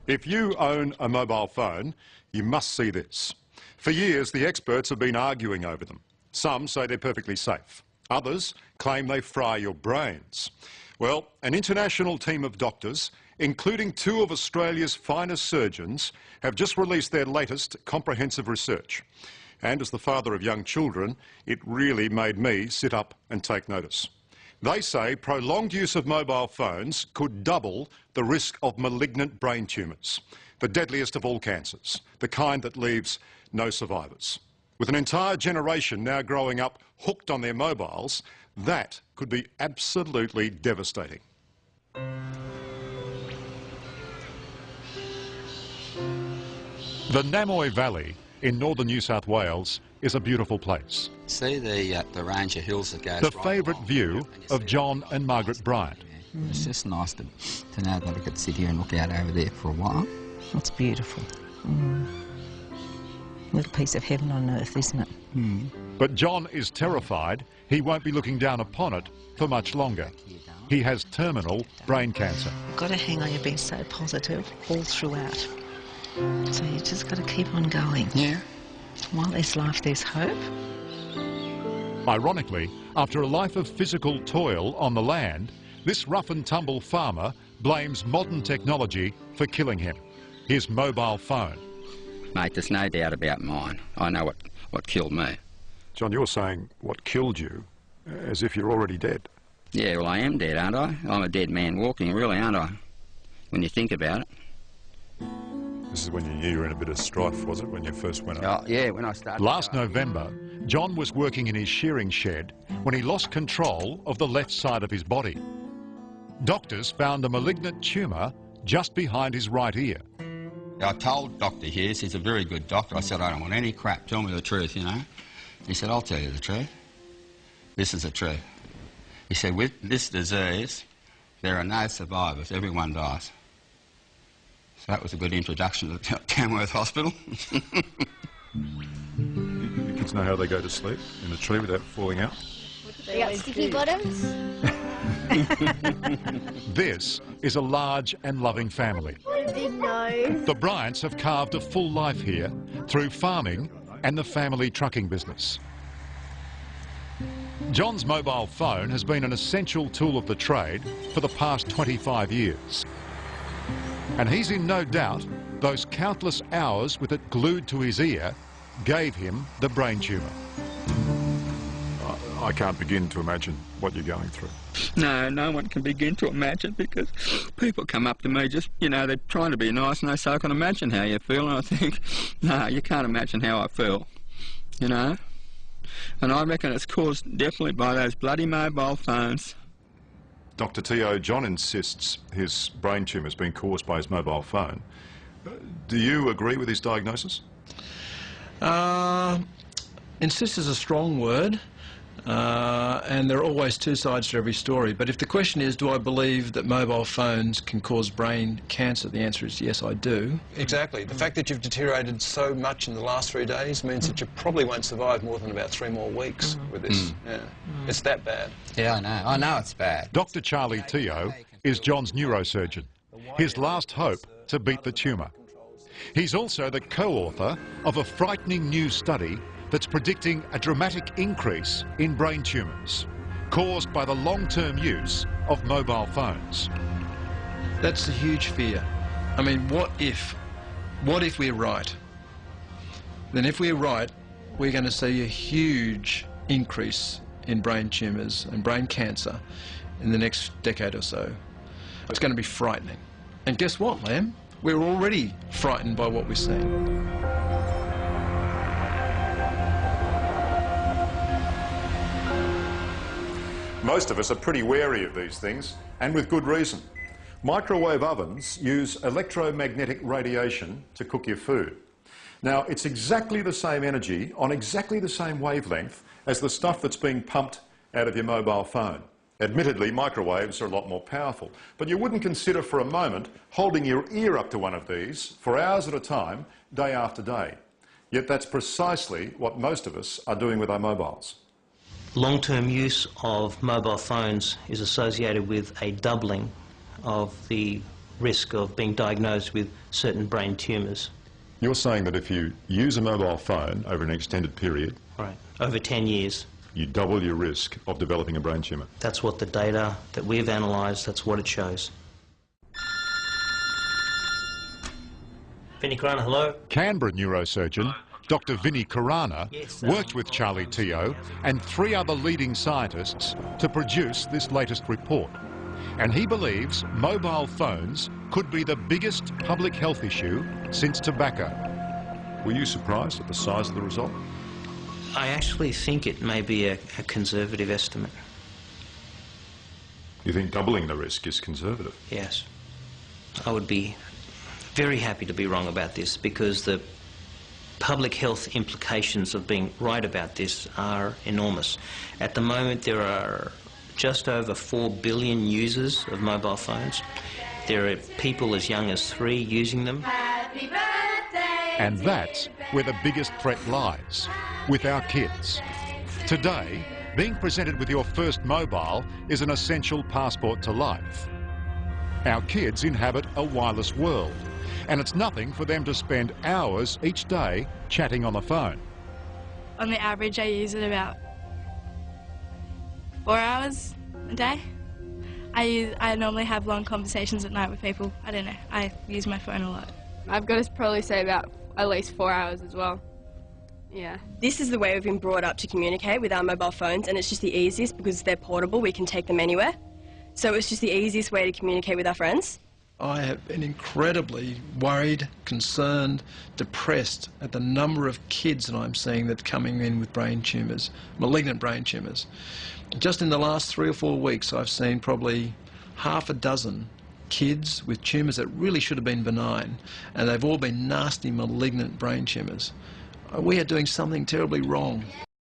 If you own a mobile phone, you must see this. For years, the experts have been arguing over them. Some say they're perfectly safe. Others claim they fry your brains. Well, an international team of doctors, including two of Australia's finest surgeons, have just released their latest comprehensive research. And as the father of young children, it really made me sit up and take notice. They say prolonged use of mobile phones could double the risk of malignant brain tumours, the deadliest of all cancers, the kind that leaves no survivors. With an entire generation now growing up hooked on their mobiles, that could be absolutely devastating. The Namoi Valley in northern New South Wales is a beautiful place. See the range of hills that goes the favourite view of John and Margaret Bryant. Yeah. It's just nice to know that I could sit here and look out over there for a while. It's beautiful. Little piece of heaven on earth, isn't it? But John is terrified he won't be looking down upon it for much longer. He has terminal brain cancer. You've got to hang on, you've been so positive all throughout. So you just got to keep on going. Yeah. While there's life, there's hope. Ironically, after a life of physical toil on the land, this rough and tumble farmer blames modern technology for killing him, his mobile phone. Mate, there's no doubt about mine. I know what killed me. John, you're saying what killed you as if you're already dead. Yeah, well, I am dead, aren't I? I'm a dead man walking, really, aren't I? When you think about it. This is when you knew you were in a bit of strife, was it, when you first went up? Oh, yeah, when I started. Last November, John was working in his shearing shed when he lost control of the left side of his body. Doctors found a malignant tumour just behind his right ear. I told Dr. Hughes, he's a very good doctor, I said, I don't want any crap, tell me the truth, you know. He said, I'll tell you the truth. This is the truth. He said, with this disease, there are no survivors, everyone dies. So that was a good introduction to Tamworth Hospital. Your kids know how they go to sleep in a tree without falling out? They got sticky bottoms. This is a large and loving family. What a big nose. The Bryants have carved a full life here through farming and the family trucking business. John's mobile phone has been an essential tool of the trade for the past 25 years. And he's in no doubt those countless hours with it glued to his ear gave him the brain tumour. I can't begin to imagine what you're going through. No, no one can begin to imagine, because people come up to me just, you know, they're trying to be nice and they say, I can imagine how you feel. And I think, no, you can't imagine how I feel, you know. And I reckon it's caused definitely by those bloody mobile phones. Dr. Teo, John insists his brain tumour has been caused by his mobile phone. Do you agree with his diagnosis? Insist is a strong word, and there are always two sides to every story. But if the question is, do I believe that mobile phones can cause brain cancer, the answer is yes, I do. Exactly. The fact that you've deteriorated so much in the last 3 days means that you probably won't survive more than about 3 more weeks with this. Yeah. It's that bad. Yeah, I know it's bad. Dr. Charlie Teo is John's neurosurgeon, his last hope to beat the tumour. He's also the co-author of a frightening new study that's predicting a dramatic increase in brain tumours caused by the long-term use of mobile phones. That's a huge fear. I mean, what if we're right? Then if we're right, we're going to see a huge increase in brain tumours and brain cancer in the next decade or so. It's going to be frightening. And guess what, Lam? We're already frightened by what we're seeing. Most of us are pretty wary of these things, and with good reason. Microwave ovens use electromagnetic radiation to cook your food. Now, it's exactly the same energy on exactly the same wavelength as the stuff that's being pumped out of your mobile phone. Admittedly, microwaves are a lot more powerful, but you wouldn't consider for a moment holding your ear up to one of these for hours at a time, day after day. Yet that's precisely what most of us are doing with our mobiles. Long-term use of mobile phones is associated with a doubling of the risk of being diagnosed with certain brain tumours. You're saying that if you use a mobile phone over an extended period, Right. Over 10 years. you double your risk of developing a brain tumour. That's what the data that we've analysed, that's what it shows. Vinnie Karana, hello. Canberra neurosurgeon Dr. Vinnie Karana Yes, worked with Charlie Teo and 3 other leading scientists to produce this latest report. And he believes mobile phones could be the biggest public health issue since tobacco. Were you surprised at the size of the result? I actually think it may be a conservative estimate. You think doubling the risk is conservative? Yes. I would be very happy to be wrong about this, because the public health implications of being right about this are enormous. At the moment, there are just over 4 billion users of mobile phones. There are people as young as 3 using them. And that's where the biggest threat lies, with our kids. Today, being presented with your first mobile is an essential passport to life. Our kids inhabit a wireless world, and it's nothing for them to spend hours each day chatting on the phone. On the average, I use it about 4 hours a day. I normally have long conversations at night with people. I don't know, I use my phone a lot. I've got to probably say about at least 4 hours as well. Yeah. This is the way we've been brought up to communicate with our mobile phones, and it's just the easiest because they're portable, we can take them anywhere. So it's just the easiest way to communicate with our friends. I have been incredibly worried, concerned, depressed at the number of kids that I'm seeing that are coming in with brain tumours, malignant brain tumours. Just in the last 3 or 4 weeks, I've seen probably half a dozen kids with tumours that really should have been benign, and they've all been nasty, malignant brain tumours. We are doing something terribly wrong.